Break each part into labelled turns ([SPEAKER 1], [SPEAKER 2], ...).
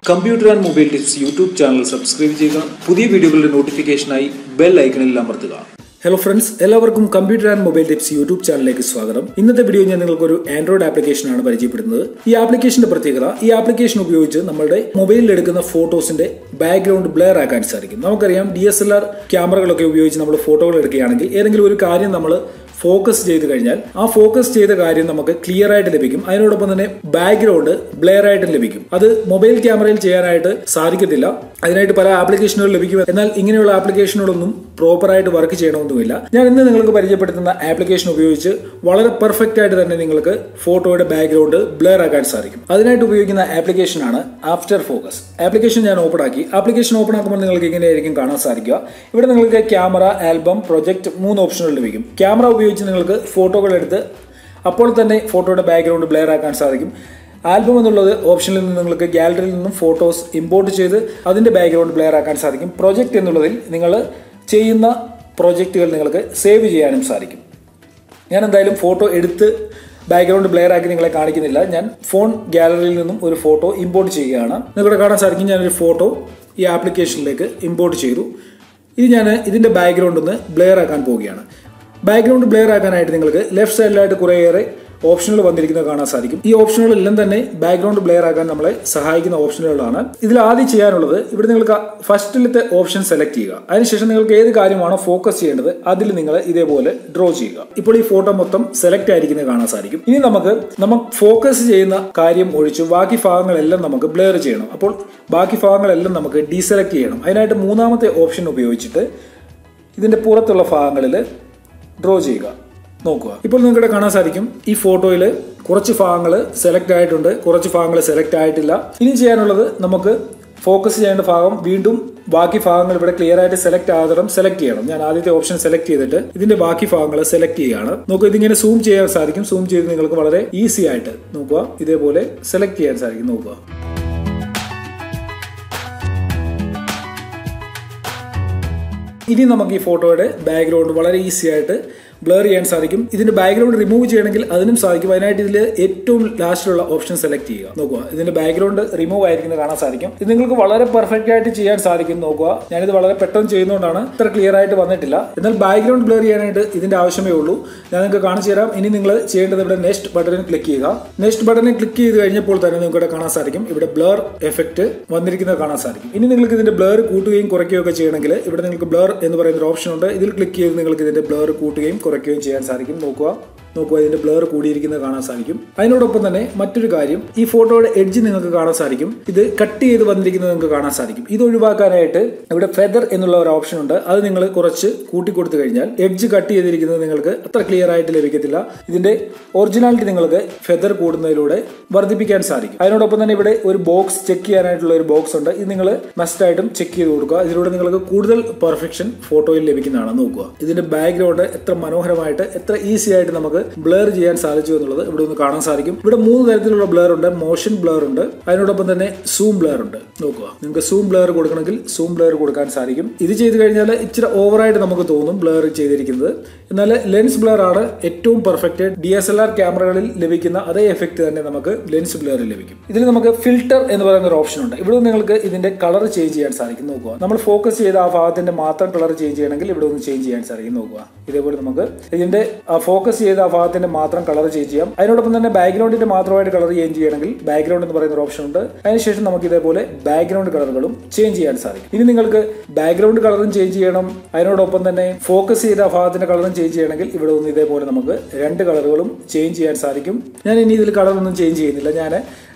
[SPEAKER 1] Computer and mobile tips YouTube channel subscribe ചെയ്യുക. പുതിയ വീഡിയോകളുടെ നോട്ടിഫിക്കേഷനായി ബെൽ ഐക്കണിൽ അമർത്തുക. ഹലോ ഫ്രണ്ട്സ്, എല്ലാവർക്കും computer and mobile tips YouTube ചാനലിലേക്ക് സ്വാഗതം. ഇന്നത്തെ വീഡിയോ ഞാൻ നിങ്ങൾക്ക് ഒരു ആൻഡ്രോയിഡ് ആപ്ലിക്കേഷനാണ് പരിചയപ്പെടുന്നത്. ഈ ആപ്ലിക്കേഷന്റെ പ്രത്യേകത, ഈ ആപ്ലിക്കേഷൻ ഉപയോഗിച്ച് നമ്മുടെ മൊബൈലിൽ എടുക്കുന്ന ഫോട്ടോസിന്റെ ബാക്ക്ഗ്രൗണ്ട് ബ്ലർ ആക്കാൻ സാധിക്കും. നമുക്കറിയാം, DSLR ക്യാമറകളൊക്കെ ഉപയോഗിച്ച് നമ്മൾ ഫോട്ടോകൾ എടുക്കുകയാണെങ്കിൽ ഏതെങ്കിലും ഒരു കാര്യം നമ്മൾ ഫോക്കസ് ചെയ്ത് കഴിഞ്ഞാൽ ആ ഫോക്കസ് ചെയ്ത കാര്യം നമുക്ക് ക്ലിയർ ആയിട്ട് ലഭിക്കും. അതിനോടൊപ്പം തന്നെ ബാക്ക്ഗ്രൗണ്ട് ബ്ലെയർ ആയിട്ട് ലഭിക്കും. അത് മൊബൈൽ ക്യാമറയിൽ ചെയ്യാനായിട്ട് സാധിക്കത്തില്ല. അതിനായിട്ട് പല ആപ്ലിക്കേഷനുകൾ ലഭിക്കും. എന്നാൽ ഇങ്ങനെയുള്ള ആപ്ലിക്കേഷനുകളൊന്നും പ്രോപ്പറായിട്ട് വർക്ക് ചെയ്യണമെന്നുമില്ല. ഞാൻ ഇന്ന് നിങ്ങൾക്ക് പരിചയപ്പെടുത്തുന്ന ആപ്ലിക്കേഷൻ ഉപയോഗിച്ച് വളരെ പെർഫെക്റ്റ് ആയിട്ട് തന്നെ നിങ്ങൾക്ക് ഫോട്ടോയുടെ ബാക്ക്ഗ്രൗണ്ട് ബ്ലെയർ ആക്കാൻ സാധിക്കും. അതിനായിട്ട് ഉപയോഗിക്കുന്ന ആപ്ലിക്കേഷനാണ് ആഫ്റ്റർ ഫോക്കസ്. ആപ്ലിക്കേഷൻ ഞാൻ ഓപ്പൺ ആക്കി. ആപ്ലിക്കേഷൻ ഓപ്പൺ ആക്കുമ്പോൾ നിങ്ങൾക്ക് ഇങ്ങനെയായിരിക്കും കാണാൻ സാധിക്കുക. ഇവിടെ നിങ്ങൾക്ക് ക്യാമറ, ആൽബം, പ്രൊജക്ട് 3 ഓപ്ഷനുകൾ ലഭിക്കും. ക്യാമറ ഉപയോഗിച്ച് നിങ്ങൾക്ക് ഫോട്ടോകൾ എടുത്ത് അപ്പോൾ തന്നെ ഫോട്ടോയുടെ ബാക്ക്ഗ്രൗണ്ട് ബ്ലെയർ ആക്കാൻ സാധിക്കും. ആൽബം എന്നുള്ളത് ഓപ്ഷനിൽ നിന്ന് നിങ്ങൾക്ക് ഗാലറിയിൽ നിന്നും ഫോട്ടോസ് ഇമ്പോർട്ട് ചെയ്ത് അതിന്റെ ബാക്ക്ഗ്രൗണ്ട് ബ്ലെയർ ആക്കാൻ സാധിക്കും. പ്രൊജക്ട് എന്നുള്ളതിൽ നിങ്ങൾ ചെയ്യുന്ന പ്രൊജക്റ്റുകൾ നിങ്ങൾക്ക് സേവ് ചെയ്യാനും സാധിക്കും. ഞാൻ എന്തായാലും ഫോട്ടോ എടുത്ത് ബാക്ക്ഗ്രൗണ്ട് ബ്ലെയർ ആക്കി നിങ്ങളെ കാണിക്കുന്നില്ല. ഞാൻ ഫോൺ ഗാലറിയിൽ നിന്നും ഒരു ഫോട്ടോ ഇമ്പോർട്ട് ചെയ്യുകയാണ്. നിങ്ങളുടെ കാണാൻ സാധിക്കും, ഞാനൊരു ഫോട്ടോ ഈ ആപ്ലിക്കേഷനിലേക്ക് ഇമ്പോർട്ട് ചെയ്തു. ഇത് ഞാൻ ഇതിന്റെ ബാക്ക്ഗ്രൗണ്ട് ഒന്ന് ബ്ലെയർ ആക്കാൻ പോവുകയാണ്. ബാക്ക്ഗ്രൗണ്ട് ബ്ലെയർ ആക്കാനായിട്ട് നിങ്ങൾക്ക് ലെഫ്റ്റ് സൈഡിലായിട്ട് കുറേയേറെ ഓപ്ഷനുകൾ വന്നിരിക്കുന്നത് കാണാൻ സാധിക്കും. ഈ ഓപ്ഷനുകളെല്ലാം തന്നെ ബാക്ക്ഗ്രൗണ്ട് ബ്ലെയർ ആക്കാൻ നമ്മളെ സഹായിക്കുന്ന ഓപ്ഷനുകളാണ്. ഇതിൽ ആദ്യം ചെയ്യാനുള്ളത്, ഇവിടെ നിങ്ങൾക്ക് ഫസ്റ്റിലത്തെ ഓപ്ഷൻ സെലക്ട് ചെയ്യുക. അതിനുശേഷം നിങ്ങൾക്ക് ഏത് കാര്യമാണോ ഫോക്കസ് ചെയ്യേണ്ടത് അതിൽ നിങ്ങൾ ഇതേപോലെ ഡ്രോ ചെയ്യുക. ഇപ്പോൾ ഈ ഫോട്ടോ മൊത്തം സെലക്ട് ആയിരിക്കുന്നത് കാണാൻ സാധിക്കും. ഇനി നമുക്ക് ഫോക്കസ് ചെയ്യുന്ന കാര്യം ഒഴിച്ച് ബാക്കി ഭാഗങ്ങളെല്ലാം നമുക്ക് ബ്ലെയർ ചെയ്യണം. അപ്പോൾ ബാക്കി ഭാഗങ്ങളെല്ലാം നമുക്ക് ഡീസെലക്ട് ചെയ്യണം. അതിനായിട്ട് 3ാമത്തെ ഓപ്ഷൻ ഉപയോഗിച്ചിട്ട് ഇതിന്റെ പുറത്തുള്ള ഭാഗങ്ങളിൽ ഡ്രോ ചെയ്യുക. നോക്കുക, ഇപ്പോൾ നിങ്ങളുടെ കാണാൻ സാധിക്കും ഈ ഫോട്ടോയിൽ കുറച്ച് ഭാഗങ്ങൾ സെലക്ട് ആയിട്ടുണ്ട്, കുറച്ച് ഭാഗങ്ങൾ സെലക്ട് ആയിട്ടില്ല. ഇനി ചെയ്യാനുള്ളത്, നമുക്ക് ഫോക്കസ് ചെയ്യേണ്ട ഭാഗം വീണ്ടും ബാക്കി ഭാഗങ്ങൾ ഇവിടെ ക്ലിയർ ആയിട്ട് സെലക്ട് ആകണം സെലക്ട് ചെയ്യണം. ഞാൻ ആദ്യത്തെ ഓപ്ഷൻ സെലക്ട് ചെയ്തിട്ട് ഇതിന്റെ ബാക്കി ഭാഗങ്ങൾ സെലക്ട് ചെയ്യുകയാണ്. നോക്കുക, ഇതിങ്ങനെ സൂം ചെയ്യാൻ സാധിക്കും. സൂം ചെയ്ത് നിങ്ങൾക്ക് വളരെ ഈസി ആയിട്ട് നോക്കുക ഇതേപോലെ സെലക്ട് ചെയ്യാൻ സാധിക്കും. നോക്കുക, ഇനി നമുക്ക് ഈ ഫോട്ടോയുടെ ബാക്ക്ഗ്രൗണ്ട് വളരെ ഈസി ആയിട്ട് ബ്ലർ ചെയ്യാൻ സാധിക്കും. ഇതിന്റെ ബാക്ക്ഗ്രൗണ്ട് റിമൂവ് ചെയ്യണമെങ്കിൽ അതിനും സാധിക്കും. അതിനായിട്ട് ഇതിൽ ഏറ്റവും ലാസ്റ്റിലുള്ള ഓപ്ഷൻ സെലക്ട് ചെയ്യുക. നോക്കുക, ഇതിന്റെ ബാക്ക്ഗ്രൗണ്ട് റിമൂവ് ആയിരിക്കുന്നത് കാണാൻ സാധിക്കും. ഇത് നിങ്ങൾക്ക് വളരെ പെർഫെക്റ്റ് ആയിട്ട് ചെയ്യാൻ സാധിക്കും. നോക്കുക, ഞാനിത് വളരെ പെട്ടെന്ന് ചെയ്യുന്നതുകൊണ്ടാണ് ഇത്ര ക്ലിയർ ആയിട്ട് വന്നിട്ടില്ല. എന്നാൽ ബാക്ക്ഗ്രൗണ്ട് ബ്ലർ ചെയ്യാനായിട്ട് ഇതിന്റെ ആവശ്യമേ ഉള്ളൂ. ഞാൻ നിങ്ങൾക്ക് കാണിച്ചു തരാം. ഇനി നിങ്ങൾ ചെയ്യേണ്ടത് ഇവിടെ നെക്സ്റ്റ് ബട്ടണിൽ ക്ലിക്ക് ചെയ്യുക. നെക്സ്റ്റ് ബട്ടണിൽ ക്ലിക്ക് ചെയ്ത് കഴിഞ്ഞപ്പോൾ തന്നെ നിങ്ങൾക്ക് കാണാൻ സാധിക്കും ഇവിടെ ബ്ലർ എഫക്ട് വന്നിരിക്കുന്നത് കാണാൻ സാധിക്കും. ഇനി നിങ്ങൾക്ക് ഇതിന്റെ ബ്ലർ കൂട്ടുകയും കുറയ്ക്കുകയും ഒക്കെ ചെയ്യണമെങ്കിൽ ഇവിടെ നിങ്ങൾക്ക് ബ്ലർ എന്ന് പറയുന്ന ഒരു ഓപ്ഷൻ ഉണ്ട്. ഇതിൽ ക്ലിക്ക് ചെയ്ത് നിങ്ങൾക്ക് ഇതിന്റെ ബ്ലർ കൂട്ടുകയും കുറയ്ക്കുകയും ചെയ്യാൻ സാധിക്കും. നോക്കുക, ഇതിന്റെ ബ്ലർ കൂടിയിരിക്കുന്നത് കാണാൻ സാധിക്കും. അതിനോടൊപ്പം തന്നെ മറ്റൊരു കാര്യം, ഈ ഫോട്ടോയുടെ എഡ്ജ് നിങ്ങൾക്ക് കാണാൻ സാധിക്കും. ഇത് കട്ട് ചെയ്ത് വന്നിരിക്കുന്നത് നിങ്ങൾക്ക് കാണാൻ സാധിക്കും. ഇത് ഒഴിവാക്കാനായിട്ട് ഇവിടെ ഫെദർ എന്നുള്ള ഒരു ഓപ്ഷൻ ഉണ്ട്. അത് നിങ്ങൾ കുറച്ച് കൂട്ടിക്കൊടുത്തു കഴിഞ്ഞാൽ എഡ്ജ് കട്ട് ചെയ്തിരിക്കുന്നത് നിങ്ങൾക്ക് അത്ര ക്ലിയർ ആയിട്ട് ലഭിക്കത്തില്ല. ഇതിന്റെ ഒറിജിനാലിറ്റി നിങ്ങൾക്ക് ഫെദർ കൂടുന്നതിലൂടെ വർദ്ധിപ്പിക്കാൻ സാധിക്കും. അതിനോടൊപ്പം തന്നെ ഇവിടെ ഒരു ബോക്സ് ചെക്ക് ചെയ്യാനായിട്ടുള്ള ഒരു ബോക്സ് ഉണ്ട്. ഇത് നിങ്ങൾ മസ്റ്റ് ആയിട്ടും ചെക്ക് ചെയ്ത് കൊടുക്കുക. ഇതിലൂടെ നിങ്ങൾക്ക് കൂടുതൽ പെർഫെക്ഷൻ ഫോട്ടോയിൽ ലഭിക്കുന്നതാണ്. നോക്കുക, ഇതിന്റെ ബാക്ക്ഗ്രൗണ്ട് എത്ര മനോഹരമായിട്ട് എത്ര ഈസി ആയിട്ട് നമുക്ക് ബ്ലർ ചെയ്യാൻ സാധിച്ചു എന്നുള്ളത് ഇവിടെ ഒന്ന് കാണാൻ സാധിക്കും. ഇവിടെ 3 തരത്തിലുള്ള ബ്ലർ ഉണ്ട്. മോഷൻ ബ്ലർ ഉണ്ട്, അതിനോടൊപ്പം തന്നെ സൂം ബ്ലർ ഉണ്ട്. നോക്കുക, നിങ്ങൾക്ക് സൂം ബ്ലർ കൊടുക്കണമെങ്കിൽ സൂം ബ്ലർ കൊടുക്കാൻ സാധിക്കും. ഇത് ചെയ്ത് കഴിഞ്ഞാൽ ഇച്ചിരി ഓവറായിട്ട് നമുക്ക് തോന്നും ബ്ലർ ചെയ്തിരിക്കുന്നത്. എന്നാൽ ലെൻസ് ബ്ലർ ആണ് ഏറ്റവും പെർഫെക്റ്റ്. DSLR ക്യാമറകളിൽ ലഭിക്കുന്ന അതേ എഫക്ട് തന്നെ നമുക്ക് ലെൻസ് ബ്ലറിൽ ലഭിക്കും. ഇതിൽ നമുക്ക് ഫിൽട്ടർ എന്ന് പറയുന്ന ഒരു ഓപ്ഷൻ ഉണ്ട്. ഇവിടെ നിങ്ങൾക്ക് ഇതിന്റെ കളർ ചേഞ്ച് ചെയ്യാൻ സാധിക്കും. നോക്കുക, നമ്മൾ ഫോക്കസ് ചെയ്ത ആ ഭാഗത്തിന്റെ മാത്രം കളർ ചേഞ്ച് ചെയ്യണമെങ്കിൽ ഇവിടെ ഒന്ന് ചേഞ്ച് ചെയ്യാൻ സാധിക്കും. നോക്കുക, ഇതേപോലെ നമുക്ക് ഇതിന്റെ ഫോക്കസ് ചെയ്ത ആ ഭാഗത്തിന്റെ മാത്രം കളർ ചേഞ്ച് ചെയ്യാം. അതിനോടൊപ്പം തന്നെ ബാക്ക്ഗ്രൗണ്ടിന്റെ മാത്രമായിട്ട് കളർ ചേഞ്ച് ചെയ്യണമെങ്കിൽ ബാക്ക്ഗ്രൗണ്ട് എന്ന് പറയുന്ന ഒരു ഓപ്ഷൻ ഉണ്ട്. അതിനുശേഷം നമുക്ക് ഇതേപോലെ ബാക്ക്ഗ്രൗണ്ട് കളറുകളും ചേഞ്ച് ചെയ്യാൻ സാധിക്കും. ഇനി നിങ്ങൾക്ക് ബാക്ക്ഗ്രൗണ്ട് കളറും ചേഞ്ച് ചെയ്യണം, അതിനോടൊപ്പം തന്നെ ഫോക്കസ് ചെയ്ത ഭാഗത്തിന്റെ കളറും ചേഞ്ച് ചെയ്യണമെങ്കിൽ ഇവിടെ ഒന്ന് ഇതേപോലെ നമുക്ക് 2 കളറുകളും ചേഞ്ച് ചെയ്യാൻ സാധിക്കും. ഞാൻ ഇനി ഇതിൽ കളറൊന്നും ചേഞ്ച് ചെയ്യുന്നില്ല. ഞാൻ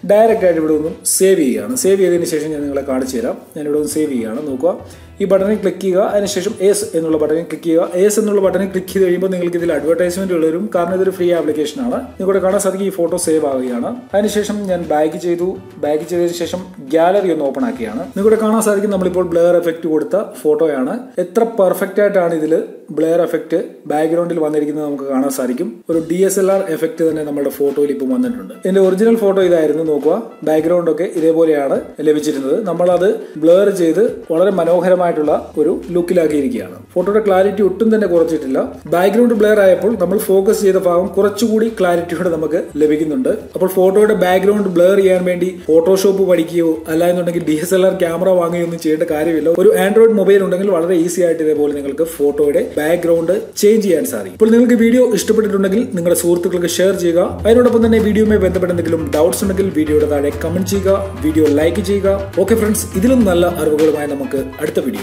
[SPEAKER 1] ഡയറക്റ്റ് ആയിട്ട് ഇവിടെ ഒന്നും സേവ് ചെയ്യുകയാണ്. സേവ് ചെയ്തതിന് ശേഷം ഞാൻ നിങ്ങളെ കാണിച്ചു തരാം. ഞാനിവിടെ ഒന്ന് സേവ് ചെയ്യുകയാണ്. നോക്കുക, ഈ ബട്ടണിൽ ക്ലിക്ക് ചെയ്യുക. അതിനുശേഷം എസ് എന്നുള്ള ബട്ടണിൽ ക്ലിക്ക് ചെയ്യുക. എസ് എന്നുള്ള ബട്ടണിൽ ക്ലിക്ക് ചെയ്ത് കഴിയുമ്പോൾ നിങ്ങൾക്ക് ഇതിൽ അഡ്വർടൈസ്മെന്റ് വരും. കാരണം ഇതൊരു ഫ്രീ ആപ്ലിക്കേഷൻ ആണ്. നിങ്ങൾക്ക് കാണാൻ സാധിക്കും ഈ ഫോട്ടോ സേവ് ആവുകയാണ്. അതിനുശേഷം ഞാൻ ബാക്ക് ചെയ്തു. ബാക്ക് ചെയ്തതിനു ശേഷം ഗാലറി ഒന്ന് ഓപ്പൺ ആക്കിയാണ്. നിങ്ങൾക്ക് കാണാൻ സാധിക്കും നമ്മളിപ്പോൾ ബ്ലെയർ എഫക്ട് കൊടുത്ത ഫോട്ടോയാണ്. എത്ര പെർഫെക്റ്റ് ആയിട്ടാണ് ഇതിൽ ബ്ലെയർ എഫക്ട് ബാക്ക്ഗ്രൗണ്ടിൽ വന്നിരിക്കുന്നത് നമുക്ക് കാണാൻ സാധിക്കും. ഒരു DSLR എഫക്ട് തന്നെ നമ്മുടെ ഫോട്ടോയിൽ ഇപ്പം വന്നിട്ടുണ്ട്. എന്റെ ഒറിജിനൽ ഫോട്ടോ ഇതായിരുന്നു. നോക്കുക, ബാക്ക്ഗ്രൗണ്ട് ഒക്കെ ഇതേപോലെയാണ് ലഭിച്ചിരുന്നത്. നമ്മളത് ബ്ലെയർ ചെയ്ത് വളരെ മനോഹരമായി മനോഹരമായിട്ടുള്ള ഒരു ലുക്കിലാക്കിയിരിക്കുകയാണ്. ഫോട്ടോയുടെ ക്ലാരിറ്റി ഒട്ടും തന്നെ കുറച്ചിട്ടില്ല. ബാക്ക്ഗ്രൗണ്ട് ബ്ലർ ആയപ്പോൾ നമ്മൾ ഫോക്കസ് ചെയ്ത ഭാഗം കുറച്ചുകൂടി ക്ലാരിറ്റിയോടെ നമുക്ക് ലഭിക്കുന്നുണ്ട്. അപ്പോൾ ഫോട്ടോയുടെ ബാക്ക്ഗ്രൗണ്ട് ബ്ലർ ചെയ്യാൻ വേണ്ടി ഫോട്ടോഷോപ്പ് പഠിക്കുകയോ അല്ലാന്നുണ്ടെങ്കിൽ DSLR ക്യാമറ വാങ്ങുകയോ ഒന്നും ചെയ്യേണ്ട കാര്യമില്ല. ഒരു ആൻഡ്രോയിഡ് മൊബൈൽ ഉണ്ടെങ്കിൽ വളരെ ഈസി ആയിട്ട് ഇതേപോലെ നിങ്ങൾക്ക് ഫോട്ടോയുടെ ബാക്ക്ഗ്രൗണ്ട് ചേഞ്ച് ചെയ്യാൻ സാധിക്കും. ഇപ്പോൾ നിങ്ങൾക്ക് വീഡിയോ ഇഷ്ടപ്പെട്ടിട്ടുണ്ടെങ്കിൽ നിങ്ങളുടെ സുഹൃത്തുക്കൾക്ക് ഷെയർ ചെയ്യുക. അതിനോടൊപ്പം തന്നെ വീഡിയോയുമായി ബന്ധപ്പെട്ട എന്തെങ്കിലും ഡൗട്ട്സ് ഉണ്ടെങ്കിൽ വീഡിയോയുടെ താഴെ കമന്റ് ചെയ്യുക, വീഡിയോ ലൈക്ക് ചെയ്യുക. ഓക്കെ ഫ്രണ്ട്സ്, ഇതിലും നല്ല അറിവുകളുമായി നമുക്ക് അടുത്ത വീഡിയോ